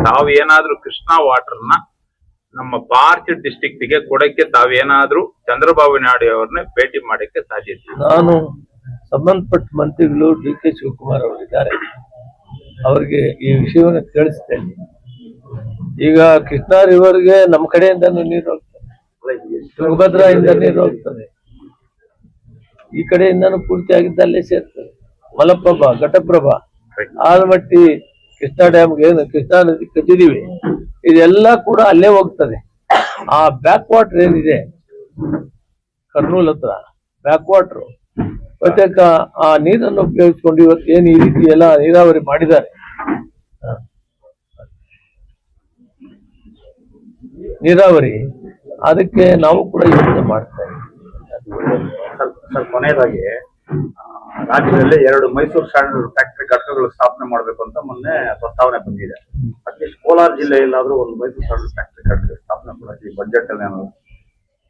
ತಾವೇನಾದ್ರೂ ಕೃಷ್ಣಾ ವಾಟರ್ನ ನಮ್ಮ porch district ಗೆ ಕೊಡಕ್ಕೆ ತಾವೇನಾದ್ರೂ ಚಂದ್ರಬಾಬು ನಾಯ್ಡು ಅವ್ರನ್ನ ಭೇಟಿ ಮಾಡಕ್ಕೆ ಸಾಧ್ಯತೆ? ನಾನು ಸಂಬಂಧಪಟ್ಟ ಮಂತ್ರಿಗಳು DK ಶಿವಕುಮಾರ್ ಅವರಿದ್ದಾರೆ, ಅವರಿಗೆ ಈ ವಿಷಯವನ್ನು ತಿಳಿಸ್ತೇನೆ. ಈಗ ಕೃಷ್ಣಾ ರಿವರ್ಗೆ ನಮ್ಮ ಕಡೆಯಿಂದನೂ ನೀರು ಹೋಗ್ತದೆ, ತುಂಗಭದ್ರಾಯಿಂದ ನೀರು ಹೋಗ್ತದೆ, ಈ ಕಡೆಯಿಂದನೂ ಪೂರ್ತಿಯಾಗಿದ್ದ ಅಲ್ಲೇ ಸೇರ್ತದೆ. ಮಲಪ್ರಭಾ, ಘಟಪ್ರಭಾ, ಆಲಮಟ್ಟಿ, ಕೃಷ್ಣಾ ಡ್ಯಾಮ್ಗೆ ಏನು ಕೃಷ್ಣಾ ನದಿ ಕಟ್ಟಿದೀವಿ, ಇದೆಲ್ಲ ಕೂಡ ಅಲ್ಲೇ ಹೋಗ್ತದೆ. ಆ ಬ್ಯಾಕ್ ವಾಟರ್ ಏನಿದೆ ಕರ್ನೂಲ್ ಹತ್ರ ಬ್ಯಾಕ್ ವಾಟರ್, ಮತ್ತೆ ಆ ನೀರನ್ನು ಉಪಯೋಗಿಸ್ಕೊಂಡು ಇವತ್ತು ಏನು ಈ ರೀತಿ ಎಲ್ಲ ನೀರಾವರಿ ಮಾಡಿದ್ದಾರೆ, ನೀರಾವರಿ, ಅದಕ್ಕೆ ನಾವು ಕೂಡ ಯೋಚನೆ ಮಾಡ್ತಾ ಇದ್ದೀವಿ. ಕೊನೆಯದಾಗಿ ರಾಜ್ಯದಲ್ಲಿ 2 ಮೈಸೂರು ಸ್ಯಾಂಡಲ್ ಫ್ಯಾಕ್ಟರಿ ಘಟಕಗಳು ಸ್ಥಾಪನೆ ಮಾಡಬೇಕು ಅಂತ ಮೊನ್ನೆ ಪ್ರಸ್ತಾವನೆ ಬಂದಿದೆ. ಅಟ್ಲೀಸ್ಟ್ ಕೋಲಾರ ಜಿಲ್ಲೆಯಲ್ಲಾದ್ರೂ ಒಂದು ಮೈಸೂರು ಸ್ಯಾಂಡಲ್ ಫ್ಯಾಕ್ಟರಿ ಘಟಕ ಸ್ಥಾಪನೆ ಮಾಡೋದು ಬಜೆಟ್ ಅಲ್ಲಿ ಏನಾದ್ರು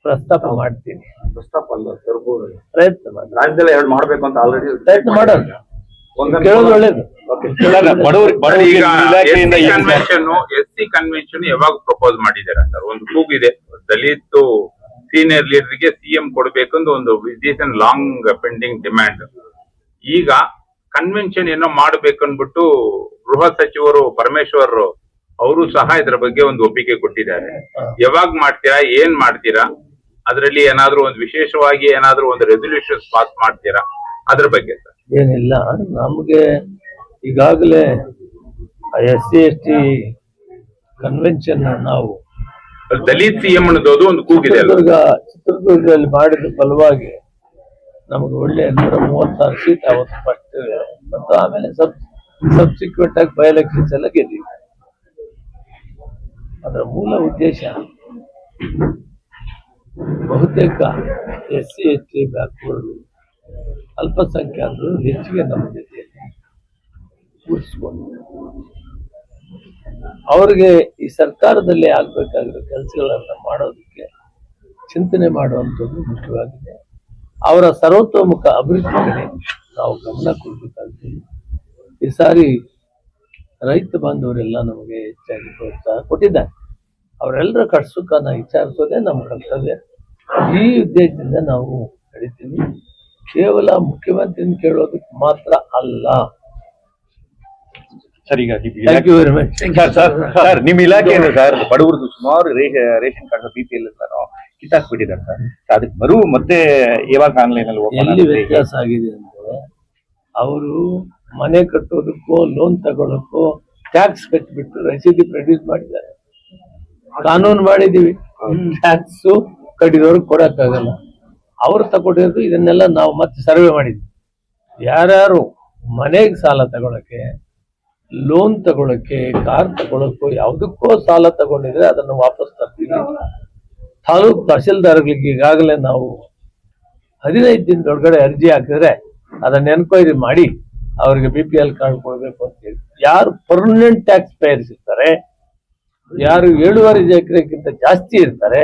ಪ್ರಸ್ತಾಪ ಮಾಡ್ತೀನಿ. ಪ್ರಸ್ತಾಪ ಅಲ್ಲ, ತರಬಹುದು, ಪ್ರಯತ್ನ ಮಾಡಿ. ರಾಜ್ಯದಲ್ಲಿ 2 ಮಾಡಬೇಕು ಅಂತ ಆಲ್ರೆಡಿ ಪ್ರಯತ್ನ ಮಾಡೋದು ಕೇಳೋದು ಒಳ್ಳೇದು. SC ಕನ್ವೆನ್ಷನ್ ಯಾವಾಗ ಪ್ರಪೋಸ್ ಮಾಡಿದ್ದಾರೆ ಸರ್? ಒಂದು ಕೂಗಿದೆ, ದಲಿತ್ ಸೀನಿಯರ್ ಲೀಡರ್ಗೆ CM ಕೊಡ್ಬೇಕಂದು ಒಂದು ವಿಸ್ ಲಾಂಗ್ ಪೆಂಡಿಂಗ್ ಡಿಮ್ಯಾಂಡ್. ಈಗ ಕನ್ವೆನ್ಷನ್ ಏನೋ ಮಾಡ್ಬೇಕನ್ಬಿಟ್ಟು ಗೃಹ ಸಚಿವರು ಪರಮೇಶ್ವರ್ ಅವರು ಸಹ ಇದರ ಬಗ್ಗೆ ಒಂದು ಒಪ್ಪಿಗೆ ಕೊಟ್ಟಿದ್ದಾರೆ. ಯಾವಾಗ ಮಾಡ್ತೀರಾ, ಏನ್ ಮಾಡ್ತೀರಾ? ಅದರಲ್ಲಿ ಏನಾದ್ರೂ ಒಂದು ವಿಶೇಷವಾಗಿ ಏನಾದ್ರೂ ಒಂದು ರೆಸಲ್ಯೂಷನ್ ಪಾಸ್ ಮಾಡ್ತೀರಾ ಅದ್ರ ಬಗ್ಗೆ ಸರ್? ಏನಿಲ್ಲ, ನಮ್ಗೆ ಈಗಾಗಲೇ SC ST ಕನ್ವೆನ್ಷನ್ ನಾವು ದಲಿತ್ CM ಅನ್ನೋದು ಒಂದು ಕೂಗಿದೆ. ಚಿತ್ರದುರ್ಗದಲ್ಲಿ ಮಾಡಿದ ಫಲವಾಗಿ ನಮಗೆ ಒಳ್ಳೆ 236 ಸೀಟ್ ಅವತ್ತು ಫಸ್ಟ್, ಮತ್ತು ಆಮೇಲೆ ಸಬ್ಸಿಕ್ವೆಂಟ್ ಆಗಿ ಬೈ ಎಲೆಕ್ಷನ್ಸ್ ಎಲ್ಲ ಗೆದ್ದೀವಿ. ಅದರ ಮೂಲ ಉದ್ದೇಶ ಬಹುತೇಕ SC ST ಬ್ಯಾಕ್ವರ್ಡ್ ಅಲ್ಪಸಂಖ್ಯಾತರು ಹೆಚ್ಚಿಗೆ ನಮ್ಮ ಜೊತೆಯಲ್ಲಿ ಕೂರಿಸ್ಕೊಂಡು ಅವ್ರಿಗೆ ಈ ಸರ್ಕಾರದಲ್ಲಿ ಆಗ್ಬೇಕಾಗಿರೋ ಕೆಲಸಗಳನ್ನ ಮಾಡೋದಕ್ಕೆ ಚಿಂತನೆ ಮಾಡುವಂಥದ್ದು ಮುಖ್ಯವಾಗಿದೆ. ಅವರ ಸರ್ವತೋಮುಖ ಅಭಿವೃದ್ಧಿ ಕಡೆ ನಾವು ಗಮನ ಕೊಡಬೇಕಾಗ್ತದೆ. ಈ ಸಾರಿ ರೈತ ಬಾಂಧವರೆಲ್ಲ ನಮಗೆ ಹೆಚ್ಚಾಗಿ ಪ್ರೋತ್ಸಾಹ ಕೊಟ್ಟಿದ್ದಾರೆ. ಅವರೆಲ್ಲರ ಕಷ್ಟಸುಖನ ವಿಚಾರಿಸೋದೇ ನಮ್ಮ ಕರ್ತವ್ಯ. ಈ ಉದ್ದೇಶದಿಂದ ನಾವು ನಡೀತೀವಿ. ಕೇವಲ ಮುಖ್ಯಮಂತ್ರಿನ ಕೇಳೋದಕ್ಕೆ ಮಾತ್ರ ಅಲ್ಲ. ಸರ್, ಈಗ ವೆರಿ ಮಚ್ ಸರ್, ನಿಮ್ಮ ಇಲಾಖೆಯಿಂದ ಸರ್ ಬಡವರದು ಸುಮಾರು ರೇಷನ್ ಕಾರ್ಡ್ BPL ಕಿತ್ತಾಕ್ಬಿಟ್ಟಿದ್ದಾರೆ ಸರ್. ಅದಕ್ಕೆ ಮತ್ತೆ ಯಾವಾಗ ಆನ್ಲೈನ್ ಅಲ್ಲಿ ಎಲ್ಲಿ ವ್ಯತ್ಯಾಸ ಆಗಿದೆ ಅಂದ್ರೆ, ಅವರು ಮನೆ ಕಟ್ಟೋದಕ್ಕೋ ಲೋನ್ ತಗೊಳಕ್ಕೋ ಟ್ಯಾಕ್ಸ್ ಕಟ್ಬಿಟ್ಟು ರಸೀದಿ ಪ್ರೊಡ್ಯೂಸ್ ಮಾಡಿದ್ದಾರೆ. ಕಾನೂನು ಮಾಡಿದೀವಿ, ಟ್ಯಾಕ್ಸ್ ಕಟ್ಟಿದವ್ರಿಗೆ ಕೊಡಕ್ಕಾಗಲ್ಲ. ಅವ್ರು ತಗೊಂಡಿರೋದು ಇದನ್ನೆಲ್ಲ ನಾವು ಮತ್ತೆ ಸರ್ವೆ ಮಾಡಿದ್ವಿ. ಯಾರ್ಯಾರು ಮನೆಗೆ ಸಾಲ ತಗೊಳಕ್ಕೆ, ಲೋನ್ ತಗೊಳಕ್ಕೆ, ಕಾರ್ ತಗೊಳಕ್ಕೋ ಯಾವುದಕ್ಕೋ ಸಾಲ ತಗೊಂಡಿದ್ರೆ ಅದನ್ನು ವಾಪಸ್ ತರ್ತೀವಿ. ತಾಲೂಕ್ ತಹಶೀಲ್ದಾರ್ಗಳಿಗೆ ಈಗಾಗಲೇ ನಾವು 15 ದಿನದೊಳಗಡೆ ಅರ್ಜಿ ಹಾಕಿದ್ರೆ ಅದನ್ನ ಎನ್ಕ್ವೈರಿ ಮಾಡಿ ಅವ್ರಿಗೆ BPL ಕಾರ್ಡ್ ಕೊಡ್ಬೇಕು ಅಂತ ಹೇಳಿ. ಯಾರು ಪರ್ಮನೆಂಟ್ ಟ್ಯಾಕ್ಸ್ ಪೇಯರ್ಸ್ ಇರ್ತಾರೆ, ಯಾರು 7.5 ಎಕರೆಗಿಂತ ಜಾಸ್ತಿ ಇರ್ತಾರೆ,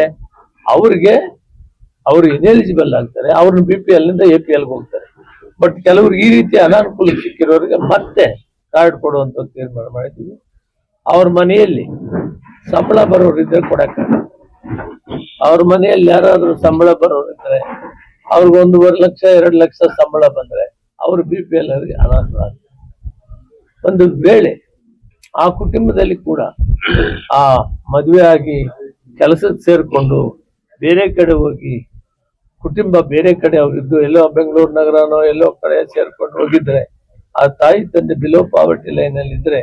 ಅವ್ರಿಗೆ ಅವರು ಇನೆಲಿಜಿಬಲ್ ಆಗ್ತಾರೆ. ಅವ್ರನ್ನ BPL ನಿಂದ APL ಹೋಗ್ತಾರೆ. ಬಟ್ ಕೆಲವ್ರಿಗೆ ಈ ರೀತಿ ಅನಾನುಕೂಲ ಸಿಕ್ಕಿರೋರಿಗೆ ಮತ್ತೆ ಕಾರ್ಡ್ ಕೊಡುವಂತ ತೀರ್ಮಾನ ಮಾಡಿದ್ದೀವಿ. ಅವ್ರ ಮನೆಯಲ್ಲಿ ಸಂಬಳ ಬರೋರಿದ್ರೆ ಕೊಡಕ್ಕಾಗಲ್ಲ. ಅವ್ರ ಮನೆಯಲ್ಲಿ ಯಾರಾದ್ರೂ ಸಂಬಳ ಬರೋರಿದ್ರೆ ಅವ್ರಿಗೆ 1.5 ಲಕ್ಷ 2 ಲಕ್ಷ ಸಂಬಳ ಬಂದ್ರೆ ಅವ್ರು BPL ಅವರಿಗೆ ಅನಾನುಕೂಲ ಆಗ್ತದೆ. ಒಂದು ವೇಳೆ ಆ ಕುಟುಂಬದಲ್ಲಿ ಕೂಡ ಆ ಮದುವೆ ಆಗಿ ಕೆಲಸಕ್ಕೆ ಸೇರ್ಕೊಂಡು ಬೇರೆ ಕಡೆ ಹೋಗಿ ಕುಟುಂಬ ಬೇರೆ ಕಡೆ ಅವ್ರಿದ್ದು ಎಲ್ಲೋ ಬೆಂಗಳೂರು ನಗರನೋ ಎಲ್ಲೋ ಕಡೆ ಸೇರ್ಕೊಂಡು ಹೋಗಿದ್ರೆ, ಆ ತಾಯಿ ತಂದೆ ಬಿಲೋ ಪಾವರ್ಟಿ ಲೈನ್ ಅಲ್ಲಿ ಇದ್ರೆ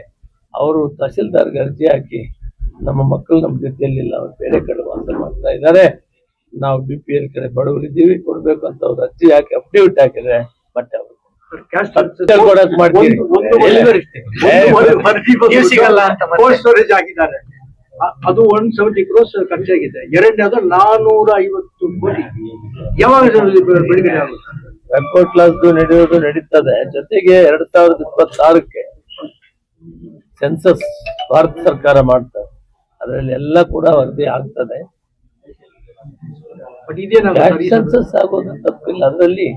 ಅವರು ತಹಶೀಲ್ದಾರ್ಗೆ ಅರ್ಜಿ ಹಾಕಿ ನಮ್ಮ ಮಕ್ಕಳು ನಮ್ಮ ಜೊತೆಯಲ್ಲಿಲ್ಲ, ಅವ್ರು ಬೇರೆ ಕಡೆ ವಾಸ ಮಾಡ್ತಾ ಇದ್ದಾರೆ, ನಾವು BPL ಕಡೆ ಬಡವರಿದ್ದೀವಿ ಕೊಡ್ಬೇಕು ಅಂತ ಅವ್ರು ಅರ್ಜಿ ಹಾಕಿ ಅಫಿಡವಿಟ್ ಹಾಕಿದ್ರೆ ಮತ್ತೆ ಅವರು ಸ್ಟೋರೇಜ್ ಆಗಿದ್ದಾರೆ. ಅದು 170 crores ಖರ್ಚಾಗಿದೆ. ಎರಡನೇದು 450 ಕೋಟಿ. ಯಾವಾಗ ಬಿಡುಗಡೆ ಆಗುತ್ತೆ? ರೆಕಾರ್ಡ್ ಕ್ಲಾಸ್ ನಡೆಯೋದು ನಡೀತದೆ. ಜೊತೆಗೆ 2026ಕ್ಕೆ ಸೆನ್ಸಸ್ ಭಾರತ ಸರ್ಕಾರ ಮಾಡ್ತಾರೆ, ಅದರಲ್ಲಿ ಎಲ್ಲ ಕೂಡ ವರದಿ ಆಗ್ತದೆ. ಸೆನ್ಸಸ್ ಆಗೋದು ತಪ್ಪಿಲ್ಲ, ಅದರಲ್ಲಿ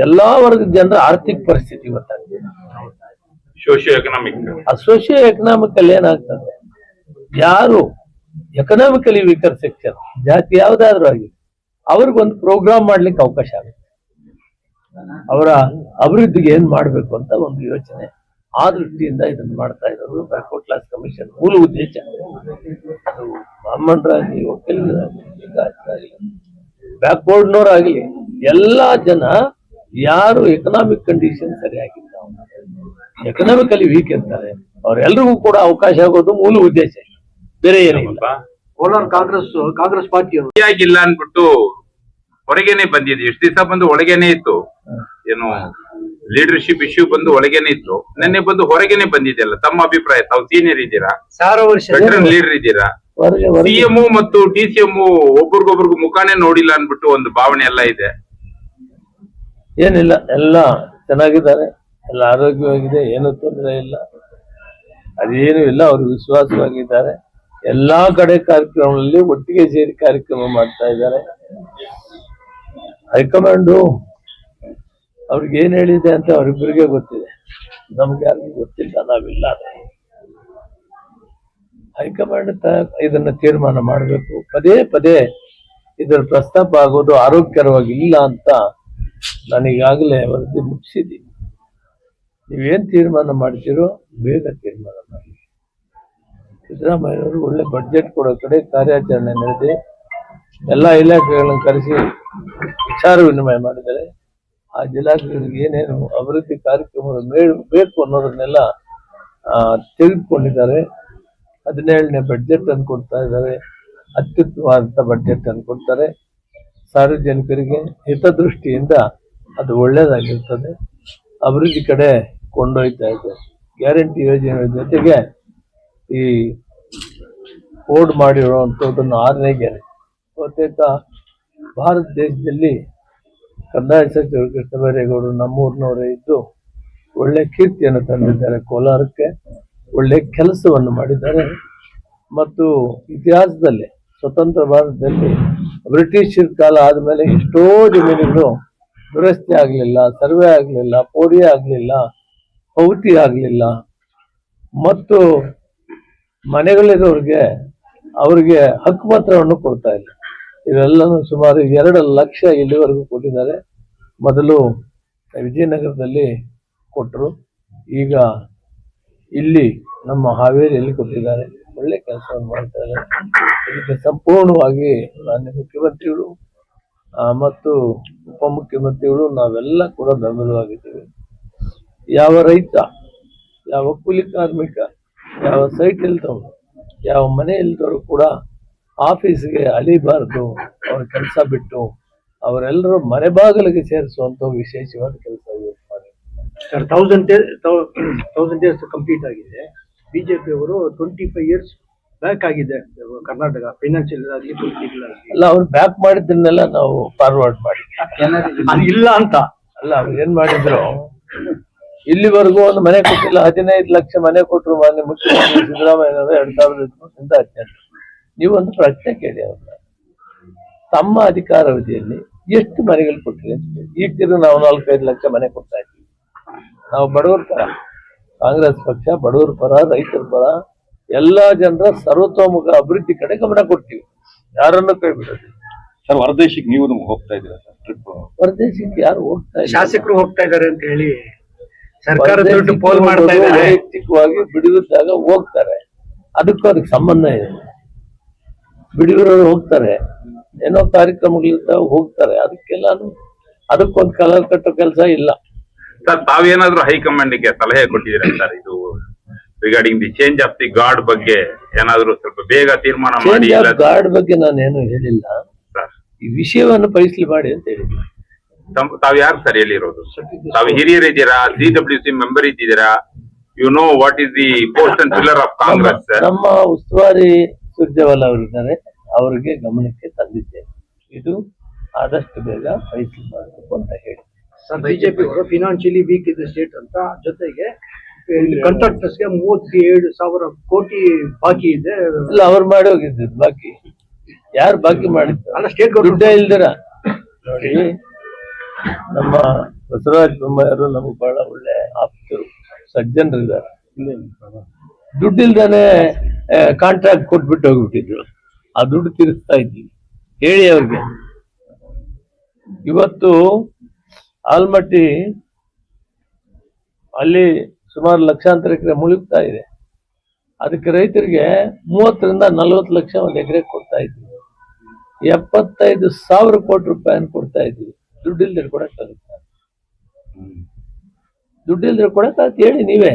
ಎಲ್ಲಾ ವರ್ಗದ ಜನರ ಆರ್ಥಿಕ ಪರಿಸ್ಥಿತಿ ಗೊತ್ತಾಗ್ತದೆ. Socio economic. ಸೋಶಿಯೋ ಎಕನಾಮಿಕಲ್ ಏನಾಗ್ತದೆ, ಯಾರು ಎಕನಾಮಿಕಲಿ ವೀಕರ್ ಸೆಕ್ಷನ್ ಜಾತಿ ಯಾವ್ದಾದ್ರು ಆಗಿ ಅವ್ರಿಗೊಂದು ಪ್ರೋಗ್ರಾಮ್ ಮಾಡ್ಲಿಕ್ಕೆ ಅವಕಾಶ ಆಗುತ್ತೆ. ಅವರ ಅಭಿವೃದ್ಧಿಗೆ ಏನ್ ಮಾಡ್ಬೇಕು ಅಂತ ಒಂದು ಯೋಚನೆ, ಆ ದೃಷ್ಟಿಯಿಂದ ಇದನ್ನ ಮಾಡ್ತಾ ಇರೋದು ಬ್ಯಾಕ್ವರ್ಡ್ ಕ್ಲಾಸ್ ಕಮಿಷನ್ ಮೂಲ ಉದ್ದೇಶ. ಅದು ಬ್ರಾಹ್ಮಣರಾಗಲಿ, ಒಕ್ಕಲಿಗರಾಗಲಿ, ಬ್ಯಾಕ್ವರ್ಡ್ನವರಾಗಲಿ ಎಲ್ಲಾ ಜನ ಯಾರು ಎಕನಾಮಿಕ್ ಕಂಡೀಷನ್ ಸರಿಯಾಗಿಲ್ಲ, ಎಕನಾಮಿಕಲಿ ವೀಕ್ ಇರ್ತಾರೆ, ಅವ್ರೆಲ್ರಿಗೂ ಕೂಡ ಅವಕಾಶ ಆಗೋದು ಮೂಲ ಉದ್ದೇಶ, ಬೇರೆ ಏನಿಲ್ಲ. ಕೋಲಾರ ಕಾಂಗ್ರೆಸ್ ಪಾರ್ಟಿ ಆಗಿಲ್ಲ ಅನ್ಬಿಟ್ಟು ಹೊರಗೇನೆ ಬಂದಿದೆ. ಎಷ್ಟು ದಿವಸ ಬಂದು ಒಳಗೇನೆ ಇತ್ತು, ಏನು ಲೀಡರ್ಶಿಪ್ ಇಶ್ಯೂ ಬಂದು ಒಳಗೇನೆ ಇತ್ತು. ನಿನ್ನೆ ಬಂದು ಹೊರಗೇನೆ ಬಂದಿದೆಯಲ್ಲ. ತಮ್ಮ ಅಭಿಪ್ರಾಯ, ತಾವು ಸೀನಿಯರ್ ಇದ್ದೀರಾ, ವೆಟರನ್ ಲೀಡರ್ ಇದ್ದೀರಾ, ಸಿಎಂ ಮತ್ತು ಡಿಸಿಎಂ ಒಬ್ರಿಗೊಬ್ರಿಗೂ ಮುಖಾನೇ ನೋಡಿಲ್ಲ ಅನ್ಬಿಟ್ಟು ಒಂದು ಭಾವನೆ ಎಲ್ಲ ಇದೆ. ಏನಿಲ್ಲ, ಎಲ್ಲ ಚೆನ್ನಾಗಿದ್ದಾರೆ, ಎಲ್ಲ ಆರೋಗ್ಯವಾಗಿದೆ, ಏನು ತೊಂದರೆ ಇಲ್ಲ, ಅದೇನು ಇಲ್ಲ. ಅವರು ವಿಶ್ವಾಸವಾಗಿದ್ದಾರೆ. ಎಲ್ಲಾ ಕಡೆ ಕಾರ್ಯಕ್ರಮಗಳಲ್ಲಿ ಒಟ್ಟಿಗೆ ಸೇರಿ ಕಾರ್ಯಕ್ರಮ ಮಾಡ್ತಾ ಇದ್ದಾರೆ. ಹೈಕಮಾಂಡು ಅವ್ರಿಗೆ ಏನ್ ಹೇಳಿದೆ ಅಂತ ಅವ್ರಿಬ್ಬರಿಗೆ ಗೊತ್ತಿದೆ, ನಮ್ಗೆ ಯಾರಿಗೂ ಗೊತ್ತಿಲ್ಲ, ನಾವಿಲ್ಲ. ಹೈಕಮಾಂಡ್ ಇದನ್ನ ತೀರ್ಮಾನ ಮಾಡಬೇಕು. ಪದೇ ಪದೇ ಇದರ ಪ್ರಸ್ತಾಪ ಆಗೋದು ಆರೋಗ್ಯಕರವಾಗಿಲ್ಲ ಅಂತ ನಾನೀಗಾಗಲೇ ವರದಿ ಮುಗಿಸಿದ್ದೀನಿ. ನೀವೇನ್ ತೀರ್ಮಾನ ಮಾಡ್ತೀರೋ ಬೇಗ ತೀರ್ಮಾನ ಮಾಡಿ. ಸಿದ್ದರಾಮಯ್ಯವರು ಒಳ್ಳೆ ಬಡ್ಜೆಟ್ ಕೊಡೋ ಕಡೆ ಕಾರ್ಯಾಚರಣೆ ನಡೆದಿ ಎಲ್ಲಾ ಇಲಾಖೆಗಳನ್ನು ಕರೆಸಿ ವಿಚಾರ ವಿನಿಮಯ ಮಾಡಿದ್ದಾರೆ. ಆ ಇಲಾಖೆಗಳಿಗೆ ಏನೇನು ಅಭಿವೃದ್ಧಿ ಕಾರ್ಯಕ್ರಮಗಳು ಬೇಕು ಅನ್ನೋದನ್ನೆಲ್ಲ ತೆಗೆದುಕೊಂಡಿದ್ದಾರೆ. 17ನೇ ಬಡ್ಜೆಟ್ ಅನ್ನು ಕೊಡ್ತಾ ಇದ್ದಾರೆ, ಅತ್ಯುತ್ತಮವಾದಂಥ ಬಡ್ಜೆಟ್ ಅನ್ನು ಕೊಡ್ತಾರೆ. ಸಾರ್ವಜನಿಕರಿಗೆ ಹಿತದೃಷ್ಟಿಯಿಂದ ಅದು ಒಳ್ಳೇದಾಗಿರ್ತದೆ, ಅಭಿವೃದ್ಧಿ ಕಡೆ ಕೊಂಡೊಯ್ತಾ ಇದೆ. ಗ್ಯಾರಂಟಿ ಯೋಜನೆ ಜೊತೆಗೆ ಈ ಕೋಡ್ ಮಾಡಿರುವಂಥದ್ದನ್ನು 6ನೇ ಗ್ಯಾರಂಟಿ. ಬಹುತೇಕ ಭಾರತ ದೇಶದಲ್ಲಿ ಕಂದಾಯ ಸಚಿವರು ಕೃಷ್ಣ ಬೈರೇಗೌಡರು ನಮ್ಮೂರಿನವರೇ ಇದ್ದು ಒಳ್ಳೆ ಕೀರ್ತಿಯನ್ನು ತಂದಿದ್ದಾರೆ. ಕೋಲಾರಕ್ಕೆ ಒಳ್ಳೆ ಕೆಲಸವನ್ನು ಮಾಡಿದ್ದಾರೆ. ಮತ್ತು ಇತಿಹಾಸದಲ್ಲಿ ಸ್ವತಂತ್ರ ಭಾರತದಲ್ಲಿ ಬ್ರಿಟಿಷರ ಕಾಲ ಆದ್ಮೇಲೆ ಎಷ್ಟೋ ಜಮೀನುಗಳು ದುರಸ್ತಿ ಆಗ್ಲಿಲ್ಲ, ಸರ್ವೆ ಆಗ್ಲಿಲ್ಲ, ಪೋಡಿ ಆಗ್ಲಿಲ್ಲ, ಪೌತಿ ಆಗ್ಲಿಲ್ಲ, ಮತ್ತು ಮನೆಗಳಿರೋರಿಗೆ ಅವರಿಗೆ ಹಕ್ಕುಪತ್ರವನ್ನು ಕೊಡ್ತಾ ಇಲ್ಲ. ಇವೆಲ್ಲನೂ ಸುಮಾರು 2 ಲಕ್ಷ ಇಲ್ಲಿವರೆಗೂ ಕೊಟ್ಟಿದ್ದಾರೆ. ಮೊದಲು ವಿಜಯನಗರದಲ್ಲಿ ಕೊಟ್ಟರು, ಈಗ ಇಲ್ಲಿ ನಮ್ಮ ಹಾವೇರಿಯಲ್ಲಿ ಕೊಟ್ಟಿದ್ದಾರೆ. ಒಳ್ಳೆ ಕೆಲಸವನ್ನು ಮಾಡ್ತಾ ಇದ್ದಾರೆ. ಇದಕ್ಕೆ ಸಂಪೂರ್ಣವಾಗಿ ಮಾನ್ಯ ಮುಖ್ಯಮಂತ್ರಿಗಳು ಮತ್ತು ಉಪಮುಖ್ಯಮಂತ್ರಿಗಳು ನಾವೆಲ್ಲ ಕೂಡ ಬೆಂಬಲವಾಗಿದ್ದೀವಿ. ಯಾವ ರೈತ, ಯಾವ ಕೂಲಿ ಕಾರ್ಮಿಕ, ಯಾವ ಸೈಟ್ ಇಲ್ದವರು, ಯಾವ ಮನೆ ಇಲ್ದವರು ಕೂಡ ಆಫೀಸ್ಗೆ ಅಲಿಬಾರ್ದು. ಅವ್ರ ಕೆಲಸ ಬಿಟ್ಟು ಅವರೆಲ್ಲರೂ ಮನೆ ಬಾಗಿಲಿಗೆ ಸೇರಿಸುವಂತ ವಿಶೇಷವಾದ ಕೆಲಸ ಮಾಡಿ. ಸರ್ 1000 ಡೇಸ್ ಕಂಪ್ಲೀಟ್ ಆಗಿದೆ. ಬಿಜೆಪಿ ಅವರು 25 years ಬ್ಯಾಕ್ ಆಗಿದೆ ಕರ್ನಾಟಕ ಫೈನಾನ್ಷಿಯಲ್ ಆಗಲಿ, ಪೊಲಿಟಿಕಲ್ ಆಗಲಿ. ಅಲ್ಲ, ಅವ್ರು ಬ್ಯಾಕ್ ಮಾಡಿದ್ದನ್ನೆಲ್ಲ ನಾವು ಫಾರ್ವರ್ಡ್ ಮಾಡಿ ಇಲ್ಲ ಅಂತ ಅಲ್ಲ, ಅವ್ರು ಏನ್ ಮಾಡಿದ್ರು, ಇಲ್ಲಿವರೆಗೂ ಒಂದು ಮನೆ ಕೊಟ್ಟಿಲ್ಲ. 15 ಲಕ್ಷ ಮನೆ ಕೊಟ್ಟರು ಮಾನ್ಯ ಮುಖ್ಯಮಂತ್ರಿ ಸಿದ್ದರಾಮಯ್ಯ 2013 18. ನೀವೊಂದು ಪ್ರಶ್ನೆ ಕೇಳಿ ಅವ್ರನ್ನ, ತಮ್ಮ ಅಧಿಕಾರಾವಧಿಯಲ್ಲಿ ಎಷ್ಟು ಮನೆಗಳು ಕೊಟ್ಟಿದೆ ಅಂತ. ಈಗ ನಾವು 4-5 ಲಕ್ಷ ಮನೆ ಕೊಡ್ತಾ ಇದ್ದೀವಿ. ನಾವು ಬಡವರ ಪರ, ಕಾಂಗ್ರೆಸ್ ಪಕ್ಷ ಬಡವರ ಪರ, ರೈತರ ಪರ, ಎಲ್ಲಾ ಜನರ ಸರ್ವತೋಮುಖ ಅಭಿವೃದ್ಧಿ ಕಡೆ ಗಮನ ಕೊಡ್ತೀವಿ, ಯಾರನ್ನು ಕೈ ಬಿಡೋದಿಲ್ಲ. ಸರ್, ಹೊರದೇಶಕ್ಕೆ ನೀವು ಹೋಗ್ತಾ ಇದ್ದೀರಾ ಸರ್? ಟ್ರಿಪ್ ಹೊರದೇಶಕ್ಕೆ ಯಾರು ಹೋಗ್ತಾ ಇಲ್ಲ, ಶಾಸಕರು ಹೋಗ್ತಾ ಇದ್ದಾರೆ ಅಂತ ಹೇಳಿ ಸರ್ಕಾರ ದುಡ್ಡು ಪೋಲ್ ಮಾಡ್ತಾ ಇದ್ದಾರೆ. ವೈಯಕ್ತಿಕವಾಗಿ ಬಿಡುಗದಾಗ ಹೋಗ್ತಾರೆ, ಅದಕ್ಕೂ ಅದಕ್ಕೆ ಸಂಬಂಧ ಇದೆ. ಬಿಡುಗರವರು ಹೋಗ್ತಾರೆ, ಏನೋ ಕಾರ್ಯಕ್ರಮಗಳಿರ್ತಾವ ಹೋಗ್ತಾರೆ, ಅದಕ್ಕೆಲ್ಲಾನು ಅದಕ್ಕೊಂದು ಕಲರ್ ಕಟ್ಟೋ ಕೆಲಸ ಇಲ್ಲ. ಸರ್, ತಾವೇನಾದ್ರೂ ಹೈಕಮಾಂಡ್ಗೆ ಸಲಹೆ ಕೊಟ್ಟಿದ್ದೀರಾ ಸರ್? ಇದು regarding the change of the guard ಬಗ್ಗೆ ಏನಾದ್ರು ಸ್ವಲ್ಪ ಬೇಗ ತೀರ್ಮಾನ ಮಾಡಿ. ಗಾರ್ಡ್ ಬಗ್ಗೆ ನಾನೇನು ಹೇಳಿಲ್ಲ ಸರ್, ಈ ವಿಷಯವನ್ನು ಪರಿಶೀಲನೆ ಮಾಡಿ ಅಂತ ಹೇಳಿದ್ವಿ. ತಾವ್ ಯಾರು ಸರ್ ಹೇಳಿರೋದು? ತಾವು ಹಿರಿಯರ್ ಇದ್ದೀರಾ, CWC ಮೆಂಬರ್ ಇದ್ದೀರಾ, you know what is the post and pillar of Congress. ನಮ್ಮ ಉಸ್ತುವಾರಿ ಸುರ್ಜೇವಾಲಾ ಅವರಿದ್ದಾರೆ, ಅವರಿಗೆ ಗಮನಕ್ಕೆ ತಂದಿದ್ದೇನೆ. ಇದು ಆದಷ್ಟು ಬೇಗ ಪರಿಶೀಲನೆ ಮಾಡಬೇಕು ಅಂತ ಹೇಳಿ. ಬಿಜೆಪಿ ಅವರು ಫಿನಾನ್ಷಿಯಲಿ ವೀಕ್ ಇದೆ ಸ್ಟೇಟ್ ಅಂತ, ಜೊತೆಗೆ ಕಾಂಟ್ರಾಕ್ಟರ್ಸ್ ಗೆ 37,000 ಕೋಟಿ ಬಾಕಿ ಇದೆ. ಇಲ್ಲ, ಅವ್ರು ಮಾಡಿ ಹೋಗಿದ್ದು ಬಾಕಿ. ಯಾರು ಬಾಕಿ ಮಾಡಿದ್ರು? ಅಲ್ಲ, ಸ್ಟೇಟ್ ದುಡ್ಡೇ ಇಲ್ದಿರ. ನೋಡಿ, ನಮ್ಮ ಬಸವರಾಜ ಬೊಮ್ಮಾಯಿಯವರು ನಮಗೆ ಬಹಳ ಒಳ್ಳೆ ಆಪ್ತರು, ಸಜ್ಜನರಿದ್ದಾರೆ, ದುಡ್ಡಿಲ್ದೇನೆ ಕಾಂಟ್ರಾಕ್ಟ್ ಕೊಟ್ಬಿಟ್ಟು ಹೋಗ್ಬಿಟ್ಟಿದ್ರು. ಆ ದುಡ್ಡು ತೀರಿಸ್ತಾ ಇದ್ದೀವಿ, ಹೇಳಿ ಅವ್ರಿಗೆ. ಇವತ್ತು ಆಲ್ಮಟ್ಟಿ ಅಲ್ಲಿ ಸುಮಾರು ಲಕ್ಷಾಂತರ ಎಕರೆ ಮುಳುಗ್ತಾ ಇದೆ. ಅದಕ್ಕೆ ರೈತರಿಗೆ 30 ರಿಂದ 40 ಲಕ್ಷ ಒಂದು ಎಕರೆ ಕೊಡ್ತಾ ಇದ್ವಿ. 75,000 ಕೋಟಿ ರೂಪಾಯಿಯನ್ನು ಕೊಡ್ತಾ ಇದ್ವಿ. ದುಡ್ಡಿಲ್ದ್ರೆ ಕೊಡಕ್ಕಾಗುತ್ತೆ? ದುಡ್ಡಿಲ್ದ್ರೆ ಕೊಡಕ್ಕಾಗತ್ತೆ ಹೇಳಿ ನೀವೇ.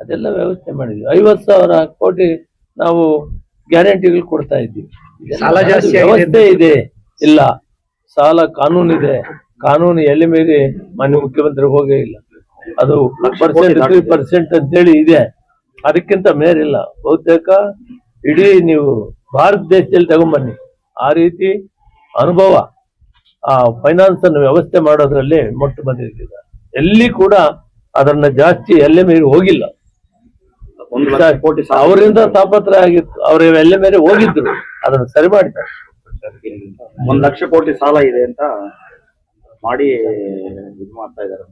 ಅದೆಲ್ಲ ವ್ಯವಸ್ಥೆ ಮಾಡಿದ್ವಿ. 50,000 ಕೋಟಿ ನಾವು ಗ್ಯಾರಂಟಿಗಳು ಕೊಡ್ತಾ ಇದ್ದೀವಿ. ಸಾಲ ಜಾಸ್ತಿ ವ್ಯವಸ್ಥೆ ಇದೆ, ಇಲ್ಲ ಸಾಲ ಕಾನೂನಿದೆ. ಕಾನೂನು ಎಲ್ಲಿ ಮೀರಿ ಮಾನ್ಯ ಮುಖ್ಯಮಂತ್ರಿ ಹೋಗೇ ಇಲ್ಲ. ಅದು 2% ಅಂತೇಳಿ ಇದೆ, ಅದಕ್ಕಿಂತ ಮೇಲಿಲ್ಲ. ಬಹುತೇಕ ಇಡೀ ನೀವು ಭಾರತ ದೇಶದಲ್ಲಿ ತಗೊಂಬನ್ನಿ, ಆ ರೀತಿ ಅನುಭವ ಆ ಫೈನಾನ್ಸ್ ಅನ್ನು ವ್ಯವಸ್ಥೆ ಮಾಡೋದ್ರಲ್ಲಿ ಮೊಟ್ಟ ಬಂದಿದೆ. ಎಲ್ಲಿ ಕೂಡ ಅದನ್ನ ಜಾಸ್ತಿ ಎಲ್ಲೇ ಮೀರಿ ಹೋಗಿಲ್ಲ. 1 ಲಕ್ಷ ಕೋಟಿ ಸಾಲ ಅವರಿಂದ ತಾಪತ್ರ ಆಗಿತ್ತು, ಅವ್ರ ಎಲ್ಲೇ ಮೇಲೆ ಹೋಗಿದ್ರು, ಅದನ್ನು ಸರಿ ಮಾಡಿದ್ದಾರೆ. 1 ಲಕ್ಷ ಕೋಟಿ ಸಾಲ ಇದೆ ಅಂತ ಮಾಡಿ ಇದು ಮಾಡ್ತಾ ಇದಾರೆ.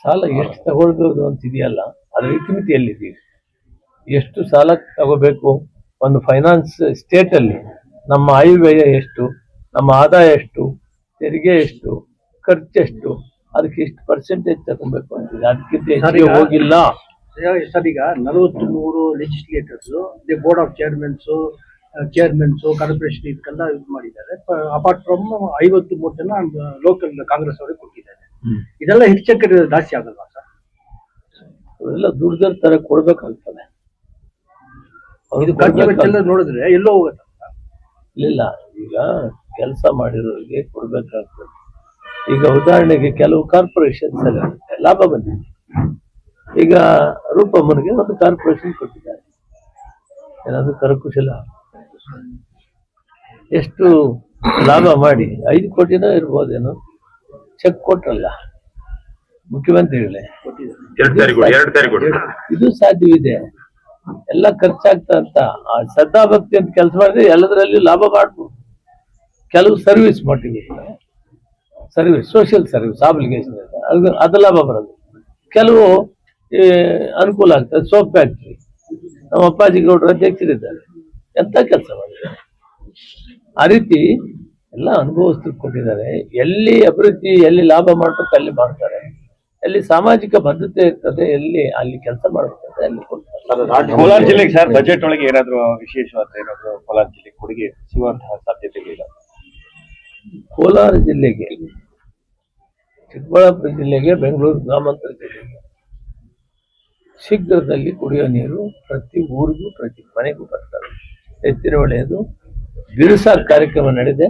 ಸಾಲ ಎಷ್ಟು ತಗೊಳ್ಬೋದು ಅಂತ ಇದೆಯಲ್ಲ, ಅದ್ರ ಇತಿಮಿತಿ ಎಲ್ಲಿದ್ದೀವಿ, ಎಷ್ಟು ಸಾಲ ತಗೋಬೇಕು, ಒಂದು ಫೈನಾನ್ಸ್ ಸ್ಟೇಟ್ ಅಲ್ಲಿ ನಮ್ಮ ಆಯವ್ಯಯ ಎಷ್ಟು, ನಮ್ಮ ಆದಾಯ ಎಷ್ಟು, ತೆರಿಗೆ ಎಷ್ಟು, ಖರ್ಚೆಷ್ಟು, ಅದಕ್ಕೆ ಎಷ್ಟು ಪರ್ಸೆಂಟೇಜ್ ತಗೋಬೇಕು ಅಂತಿದೆ. ಅದಕ್ಕಿಂತ ಹೆಚ್ಚಿಗೆ ಹೋಗಿಲ್ಲ. ಸರ್, ಈಗ 43 legislators, board of chairman's, corporation ಇದಕ್ಕೆಲ್ಲ ಇದು ಮಾಡಿದ್ದಾರೆ. ಅಪಾರ್ಟ್ ಫ್ರಮ್ 53 ಜನ ಲೋಕಲ್ ಕಾಂಗ್ರೆಸ್ ಅವರಿಗೆ ಕೊಟ್ಟಿದ್ದಾರೆ. ಇದೆಲ್ಲ ಹೆಚ್ಚಕ್ಕೆ ಜಾಸ್ತಿ ಆಗಲ್ವಾ ಸರ್? ಅವೆಲ್ಲ ದುಡ್ಡದ ತರ ಕೊಡ್ಬೇಕಾಗ್ತದೆ. ಇದು ಖರ್ಚು ವೆಚ್ಚ ಎಲ್ಲ ನೋಡಿದ್ರೆ ಎಲ್ಲೋ ಹೋಗುತ್ತೆ. ಇಲ್ಲ, ಈಗ ಕೆಲಸ ಮಾಡಿರೋರಿಗೆ ಕೊಡ್ಬೇಕಾಗ್ತದೆ. ಈಗ ಉದಾಹರಣೆಗೆ ಕೆಲವು ಕಾರ್ಪೊರೇಷನ್ಸ್ ಎಲ್ಲ ಲಾಭ ಬಂದಿದೆ. ಈಗ ರೂಪಮ್ಮನಿಗೆ ಒಂದು ಕಾರ್ಪೊರೇಷನ್ ಕೊಟ್ಟಿದ್ದಾರೆ, ಏನಾದ್ರು ಕರಕುಶಲ ಎಷ್ಟು ಲಾಭ ಮಾಡಿ 5 ಕೋಟಿನೋ ಇರ್ಬೋದೇನೋ ಚೆಕ್ ಕೊಟ್ರಲ್ಲ ಮುಖ್ಯಮಂತ್ರಿಗಳೇ. 2 ಸಾರಿ ಕೊಡಿ. ಇದು ಸಾಧ್ಯವಿದೆ. ಎಲ್ಲ ಖರ್ಚಾಗ್ತಾ ಅಂತ ಶ್ರದ್ಧಾಭಕ್ತಿ ಅಂತ ಕೆಲಸ ಮಾಡಿದ್ರೆ ಎಲ್ಲದರಲ್ಲಿ ಲಾಭ ಮಾಡ್ಬೋದು. ಕೆಲವು service motivation, service, social service obligation ಅದು ಲಾಭ ಬರೋದು. ಕೆಲವು ಅನುಕೂಲ ಆಗ್ತದೆ. ಸೋಪ್ ಫ್ಯಾಕ್ಟ್ರಿ, ನಮ್ಮ ಅಪ್ಪಾಜಿ ಗೌಡರು ಅಧ್ಯಕ್ಷರಿದ್ದಾರೆ, ಎಂತ ಕೆಲಸ ಮಾಡಿದ್ದಾರೆ. ಆ ರೀತಿ ಎಲ್ಲ ಅನುಭವಸ್ಥರು ಕೊಟ್ಟಿದ್ದಾರೆ. ಎಲ್ಲಿ ಅಭಿವೃದ್ಧಿ, ಎಲ್ಲಿ ಲಾಭ ಮಾಡ್ಬೇಕು ಅಲ್ಲಿ ಮಾಡ್ತಾರೆ, ಎಲ್ಲಿ ಸಾಮಾಜಿಕ ಬದ್ಧತೆ ಇರ್ತದೆ, ಎಲ್ಲಿ ಅಲ್ಲಿ ಕೆಲಸ ಮಾಡ್ತಾರೆ ಅಲ್ಲಿ ಕೊಡ್ತಾರೆ. ಕೋಲಾರ ಜಿಲ್ಲೆಗೆ ಸರ್ ಬಜೆಟ್ ಒಳಗೆ ಏನಾದ್ರು ವಿಶೇಷವಾದ ಏನಾದ್ರು ಕೋಲಾರ ಜಿಲ್ಲೆಗೆ ಕೊಡುಗೆ ಸಿಗುವಂತಹ ಸಾಧ್ಯತೆಗಳಿಲ್ಲ? ಕೋಲಾರ ಜಿಲ್ಲೆಗೆ, ಚಿಕ್ಕಬಳ್ಳಾಪುರ ಜಿಲ್ಲೆಗೆ, ಬೆಂಗಳೂರು ಗ್ರಾಮಾಂತರ ಜಿಲ್ಲೆಗೆ ಶೀಘ್ರದಲ್ಲಿ ಕುಡಿಯೋ ನೀರು ಪ್ರತಿ ಊರಿಗೂ ಪ್ರತಿ ಮನೆಗೂ ಬರ್ತವೆ. ಎತ್ತಿನ ಹೊಳೆಯದು ಬಿರುಸಾ ಕಾರ್ಯಕ್ರಮ ನಡೆದಿದೆ.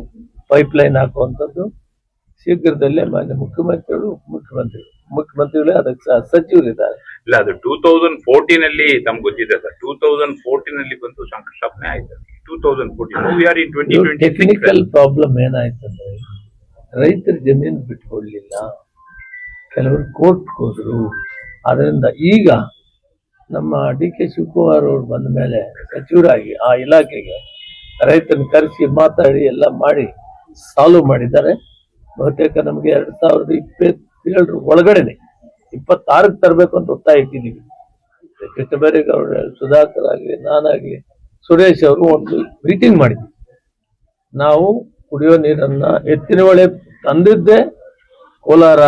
ಪೈಪ್ಲೈನ್ ಹಾಕುವಂಥದ್ದು ಶೀಘ್ರದಲ್ಲೇ ಮಾನ್ಯ ಮುಖ್ಯಮಂತ್ರಿಗಳು, ಮುಖ್ಯಮಂತ್ರಿಗಳೇ ಅದಕ್ಕೆ ಸಚಿವರಿದ್ದಾರೆ. ಇಲ್ಲ, ಅದು 2014 ಅಲ್ಲಿ ತಮ್ಗೆ ಗೊತ್ತಿದೆ ಸರ್. 2014 ಅಲ್ಲಿ ಬಂದು ಶಂಕುಸ್ಥಾಪನೆ ಆಯ್ತು. 2014 ಟೆಕ್ನಿಕಲ್ ಪ್ರಾಬ್ಲಮ್ ಏನಾಯ್ತಂದ್ರೆ ರೈತರ ಜಮೀನು ಬಿಟ್ಕೊಡ್ಲಿಲ್ಲ, ಕೆಲವರು ಕೋರ್ಟ್ ಹೋದ್ರು. ಅದರಿಂದ ಈಗ ನಮ್ಮ ಡಿ ಕೆ ಶಿವಕುಮಾರ್ ಅವರು ಬಂದ ಮೇಲೆ ಸಚಿವರಾಗಿ ಆ ಇಲಾಖೆಗೆ ರೈತನ ಕರೆಸಿ ಮಾತಾಡಿ ಎಲ್ಲ ಮಾಡಿ ಸಾಲ್ವ್ ಮಾಡಿದ್ದಾರೆ. ಬಹುತೇಕ ನಮಗೆ 2027 ಒಳಗಡೆನೆ 26ಕ್ಕೆ ತರಬೇಕು ಅಂತ ಒತ್ತಾಯ ಇಟ್ಟಿದ್ದೀವಿ. ಕೃಷ್ಣಬೈರೇಗೌಡ, ಸುಧಾಕರ್ ಆಗಲಿ, ನಾನಾಗ್ಲಿ, ಸುರೇಶ್ ಅವರು ಒಂದು ಮೀಟಿಂಗ್ ಮಾಡಿದ್ವಿ. ನಾವು ಕುಡಿಯೋ ನೀರನ್ನ ಎತ್ತಿನ ಹೊಳೆ ತಂದಿದ್ದೆ ಕೋಲಾರ,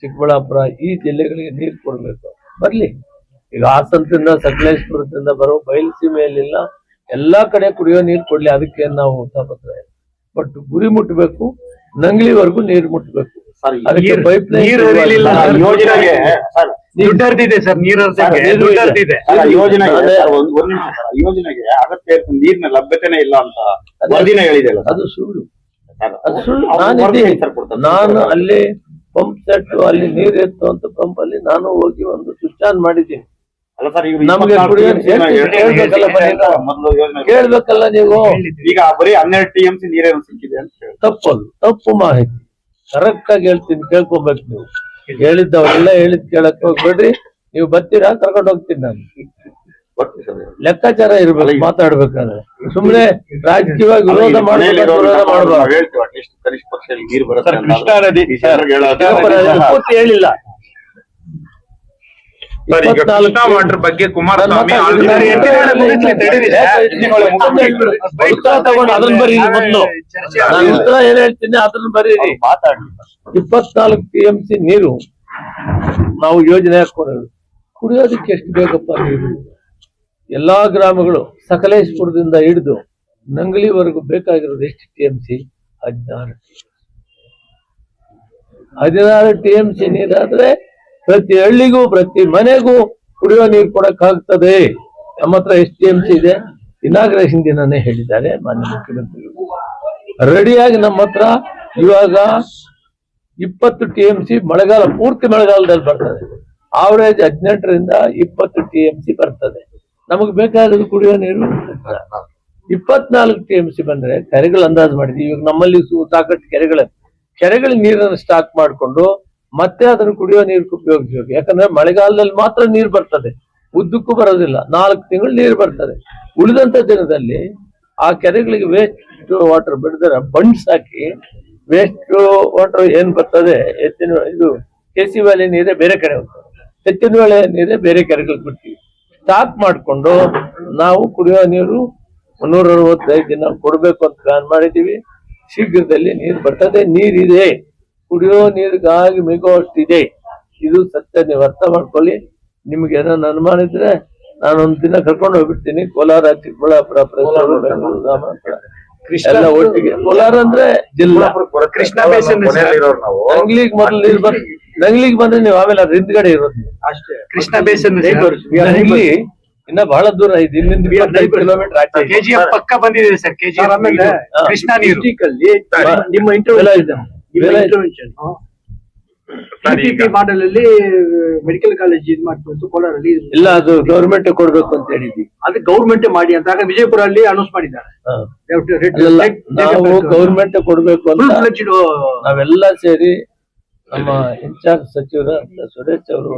ಚಿಕ್ಕಬಳ್ಳಾಪುರ ಈ ಜಿಲ್ಲೆಗಳಿಗೆ ನೀರು ಕೊಡ್ಬೇಕು. ಬರ್ಲಿ, ಈಗ ಹಾಸನದಿಂದ, ಸಕಲೇಶ್ಪುರದಿಂದ ಬರೋ ಬಯಲುಸೀಮೆಯಲ್ಲಿಲ್ಲ, ಎಲ್ಲಾ ಕಡೆ ಕುಡಿಯೋ ನೀರು ಕೊಡ್ಲಿ. ಅದಕ್ಕೆ ನಾವು ತಾಪತ್ರ, ಬಟ್ ಗುರಿ ಮುಟ್ಟಬೇಕು, ನಂಗ್ಲಿವರೆಗೂ ನೀರು ಮುಟ್ಟಬೇಕು. ಅದಕ್ಕೆ ಪೈಪ್ ಲೈನ್ ಯೋಜನೆಗೆ ದುಡ್ಡರ್ದಿದೆ ಸರ್, ದುಡ್ಡರ್ದಿದೆ. ಯೋಜನೆಗೆ ಅಗತ್ಯ ನೀರಿನ ಲಭ್ಯತೆನೇ ಇಲ್ಲ ಅಂತ ವರದಿನ ಹೇಳಿದೆ. ಅದು ಸುಳ್ಳು, ಅದು ಸುಳ್ಳು. ನಾನು ಅಲ್ಲಿ ಪಂಪ್ ಸೆಟ್, ಅಲ್ಲಿ ನೀರು ಎತ್ತುವಂತ ಪಂಪ್ ಅಲ್ಲಿ ನಾನು ಹೋಗಿ ಒಂದು ಸ್ವಿಚ್ ಆನ್ ಮಾಡಿದ್ದೀನಿ. ಅಲ್ಲ ಸರ್, ನಮ್ಗೆ ಕೇಳ್ಬೇಕಲ್ಲ ನೀವು. ಈಗ ಬರೀ 12 TMC ನೀರೇನು ಸಿಕ್ಕಿದೆ ಅಂತ ಹೇಳಿ ತಪ್ಪದು, ತಪ್ಪು ಮಾಹಿತಿ. ಕರೆಕ್ಟ್ ಆಗಿ ಹೇಳ್ತೀನಿ, ಕೇಳ್ಕೊಬೇಕು ನೀವು. ಹೇಳಿದ್ದವರೆಲ್ಲ ಹೇಳಿದ್ ಕೇಳಕ್ ಹೋಗ್ಬೇಡ್ರಿ. ನೀವು ಬರ್ತೀರಾ, ಕರ್ಕೊಂಡು ಹೋಗ್ತೀನಿ ನಾನು. ಲೆಕ್ಕಾಚಾರ ಇರ್ಬೇಕು ಮಾತಾಡ್ಬೇಕಾದ್ರೆ. ಸುಮ್ನೆ ರಾಜಕೀಯವಾಗಿ ವಿರೋಧ ಮಾಡಬಾರ್ದು. ಕನಿಷ್ಠ ಪಕ್ಷ ನೀರು ಬರುತ್ತೆ ಕೃಷ್ಣಾ ನದಿ ಪೂರ್ತಿ ಹೇಳಿಲ್ಲ. ಸರ್, ಈಗ ಕೃಷ್ಣಾ ವಾಟರ್ ಬಗ್ಗೆ ಕುಮಾರಸ್ವಾಮಿ already ಉತ್ತರ ತಗೊಂಡು ಅದನ್ನ ಬರೀರಿ ಮೊದಲು. ನಾನು ಉತ್ತರ ಏನ್ ಹೇಳ್ತೀನಿ ಅದನ್ನ ಬರೀರಿ. 24 TMC ನೀರು ನಾವು ಯೋಜನೆ ಹಾಕೊಂಡಿರೋದು. ಕುಡಿಯೋದಕ್ಕೆ ಎಷ್ಟು ಬೇಕಪ್ಪ ನೀರು? ಎಲ್ಲಾ ಗ್ರಾಮಗಳು ಸಕಲೇಶ್ಪುರದಿಂದ ಹಿಡಿದು ನಂಗಲಿವರೆಗೂ ಬೇಕಾಗಿರೋದು ಎಷ್ಟು TMC? 16 TMC ನೀರಾದ್ರೆ ಪ್ರತಿ ಹಳ್ಳಿಗೂ ಪ್ರತಿ ಮನೆಗೂ ಕುಡಿಯೋ ನೀರು ಕೊಡಕ್ಕಾಗ್ತದೆ. ನಮ್ಮ ಹತ್ರ ಎಷ್ಟು TMC ಇದೆ? ಇನಾಗ್ರೇಷನ್ ದಿನನೇ ಹೇಳಿದ್ದಾರೆ ಮಾನ್ಯ ಮುಖ್ಯಮಂತ್ರಿಗಳು. ರೆಡಿಯಾಗಿ ನಮ್ಮ ಹತ್ರ ಇವಾಗ 20 TMC ಮಳೆಗಾಲ, ಪೂರ್ತಿ ಮಳೆಗಾಲದಲ್ಲಿ ಬರ್ತದೆ. ಆವರೇಜ್ 18ರಿಂದ 20 TMC ಬರ್ತದೆ. ನಮಗೆ ಬೇಕಾಗಿರೋದು ಕುಡಿಯೋ ನೀರು 24 TMC ಬಂದ್ರೆ ಕೆರೆಗಳು ಅಂದಾಜು ಮಾಡಿದ್ವಿ. ಇವಾಗ ನಮ್ಮಲ್ಲಿ ಸಾಕಷ್ಟು ಕೆರೆಗಳ ನೀರನ್ನು ಸ್ಟಾಕ್ ಮಾಡಿಕೊಂಡು ಮತ್ತೆ ಅದನ್ನು ಕುಡಿಯೋ ನೀರು ಉಪಯೋಗಿಸಬೇಕು. ಯಾಕಂದ್ರೆ ಮಳೆಗಾಲದಲ್ಲಿ ಮಾತ್ರ ನೀರು ಬರ್ತದೆ, ಉದ್ದಕ್ಕೂ ಬರೋದಿಲ್ಲ. 4 ತಿಂಗಳು ನೀರು ಬರ್ತದೆ. ಉಳಿದಂತ ದಿನದಲ್ಲಿ ಆ ಕೆರೆಗಳಿಗೆ ವೇಸ್ಟ್ ವಾಟರ್ ಬಿಡದ್ರೆ ಬಂಡ್ಸ್ ಹಾಕಿ ವೇಸ್ಟ್ ವಾಟರ್ ಏನ್ ಬರ್ತದೆ, ಇದು KC ವ್ಯಾಲಿ ನೀರೇ ಬೇರೆ ಕಡೆ ಹೋಗ್ತದೆ, ಹೆಚ್ಚಿನ ವೇಳೆ ನೀರೇ ಬೇರೆ ಕೆರೆಗಳಿಗೆ ಬಿಡ್ತೀವಿ. ಸ್ಟಾಕ್ ಮಾಡಿಕೊಂಡು ನಾವು ಕುಡಿಯೋ ನೀರು 365 ದಿನ ಕೊಡ್ಬೇಕು ಅಂತ ಪ್ಲಾನ್ ಮಾಡಿದೀವಿ. ಶೀಘ್ರದಲ್ಲಿ ನೀರು ಬರ್ತದೆ. ನೀರಿದೆ, ಕುಡಿಯೋ ನೀರಿಗಾಗಿ ಮಿಗುವಷ್ಟಿದೆ. ಇದು ಸತ್ಯ, ನೀವು ಅರ್ಥ ಮಾಡ್ಕೊಳ್ಳಿ. ನಿಮ್ಗೆ ಏನಾದ್ರು ಅನುಮಾನ ಇದ್ರೆ ನಾನೊಂದ್ ದಿನ ಕರ್ಕೊಂಡು ಹೋಗ್ಬಿಡ್ತೀನಿ. ಕೋಲಾರ, ಚಿಕ್ಕಬಳ್ಳಾಪುರ, ಬೆಂಗಳೂರು, ರಾಮನಗರ ಎಲ್ಲ ಒಟ್ಟಿಗೆ. ಕೋಲಾರ ಅಂದ್ರೆ ಜಿಲ್ಲಾ. ಕೃಷ್ಣಾ ಬೇಸಿನ್ ನಾವು ನಂಗ್ಲಿಗ್ ಮೊದಲು ನೀರು ನಂಗ್ಲಿಗ್ ಬಂದ್ರೆ ನೀವು ಆಮೇಲೆ ಅದ್ರ ಹಿಂದ್ಗಡೆ ಇರೋದು. ಅಷ್ಟೇ. ಕೃಷ್ಣಾ ಬೇಸಿನ್ ನಂಗ್ಲಿ ಇನ್ನ ಬಹಳ ದೂರ ಇದೆ, ಇಲ್ಲಿಂದ 25 ಕಿಲೋಮೀಟರ್ ಆಚೆ ಇದೆ. KGF ಪಕ್ಕ ಬಂದಿದೆ ಸರ್. KGF ಆಮೇಲೆ ಕೃಷ್ಣಾ ನೀರು district ಅಲ್ಲಿ ನಿಮ್ಮ ಇಂಟರ್ವೆನ್ಷನ್ PPP ಮಾಡೆಲ್ ಅಲ್ಲಿ ಮೆಡಿಕಲ್ ಕಾಲೇಜ್ ಇದು ಮಾಡ್ಕೊಂಡು ಕೋಲಾರಲ್ಲಿ ಇಲ್ಲ, ಅದು ಗೌರ್ಮೆಂಟ್ ಕೊಡ್ಬೇಕು ಅಂತ ಹೇಳಿದ್ವಿ. ಅದು ಗೌರ್ಮೆಂಟ್ ಮಾಡಿ ಅಂತ ಆಗ ವಿಜಯಪುರ ಅಲ್ಲಿ ಅನೌನ್ಸ್ ಮಾಡಿದ್ದಾರೆ. ನಾವು ಗೌರ್ಮೆಂಟ್ ಕೊಡ್ಬೇಕು ಅಂತ ನಾವೆಲ್ಲ ಸೇರಿ ನಮ್ಮ ಇನ್ಚಾರ್ಜ್ ಸಚಿವರ ಸುರೇಶ್ ಅವರು,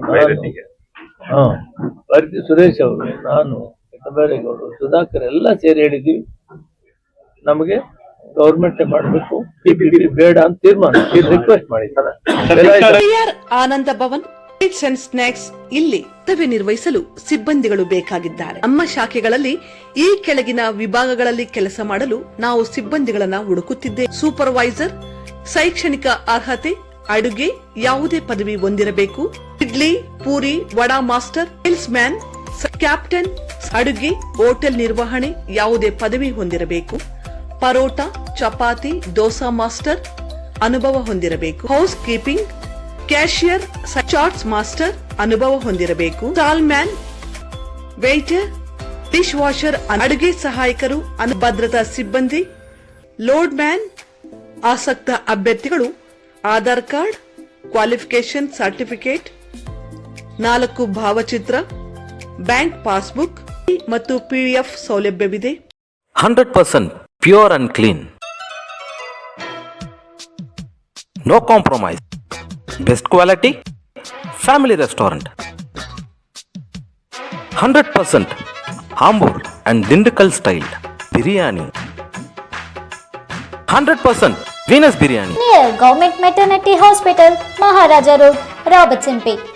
ಭಾರತಿ ಸುರೇಶ್ ಅವರು, ನಾನು, ಕಟಬೇರೇಗೌಡರು, ಸುಧಾಕರ್ ಎಲ್ಲ ಸೇರಿ ಹೇಳಿದೀವಿ ನಮಗೆ ಗೌರ್ಮೆಂಟ್ ಮಾಡಬೇಕು, PPP ಬೇಡ ಅಂತ ತೀರ್ಮಾನ ರಿಕ್ವೆಸ್ಟ್ ಮಾಡಿದ್ದಾರೆ. ಆನಂದ ಭವನ್ ಸ್ವೀಟ್ಸ್ ಅಂಡ್ ಸ್ನಾಕ್ಸ್ ಇಲ್ಲಿ ಕರ್ತವ್ಯ ನಿರ್ವಹಿಸಲು ಸಿಬ್ಬಂದಿಗಳು ಬೇಕಾಗಿದ್ದಾರೆ. ನಮ್ಮ ಶಾಖೆಗಳಲ್ಲಿ ಈ ಕೆಳಗಿನ ವಿಭಾಗಗಳಲ್ಲಿ ಕೆಲಸ ಮಾಡಲು ನಾವು ಸಿಬ್ಬಂದಿಗಳನ್ನ ಹುಡುಕುತ್ತಿದ್ದೇವೆ. ಸೂಪರ್ವೈಸರ್, ಶೈಕ್ಷಣಿಕ ಅರ್ಹತೆ, ಅಡುಗೆ ಯಾವುದೇ ಪದವಿ ಹೊಂದಿರಬೇಕು. Idli, puri, vada master, sales man, captain, ಅಡುಗೆ, ಹೋಟೆಲ್ ನಿರ್ವಹಣೆ ಯಾವುದೇ ಪದವಿ ಹೊಂದಿರಬೇಕು. ಪರೋಟ, ಚಪಾತಿ, ದೋಸಾ ಮಾಸ್ಟರ್ ಅನುಭವ ಹೊಂದಿರಬೇಕು. Housekeeping, cashier, chaats master ಅನುಭವ ಹೊಂದಿರಬೇಕು. Stall man, waiter, dish washer, ಅಡುಗೆ ಸಹಾಯಕರು, ಭದ್ರತಾ ಸಿಬ್ಬಂದಿ, ಲೋಡ್ ಮ್ಯಾನ್. ಆಸಕ್ತ ಅಭ್ಯರ್ಥಿಗಳು ಆಧಾರ್ ಕಾರ್ಡ್, ಕ್ವಾಲಿಫಿಕೇಶನ್ ಸರ್ಟಿಫಿಕೇಟ್, 4 ಭಾವಚಿತ್ರ, ಬ್ಯಾಂಕ್ ಪಾಸ್ಬುಕ್ ಮತ್ತು PDF ಸೌಲಭ್ಯವಿದೆ. 100% pure and clean. No compromise. Best quality. Family restaurant. 100% Ambur and Dindukal style biryani. 100% Venus biryani. Near Government Maternity Hospital, Maharaja Road, Robertson Peak.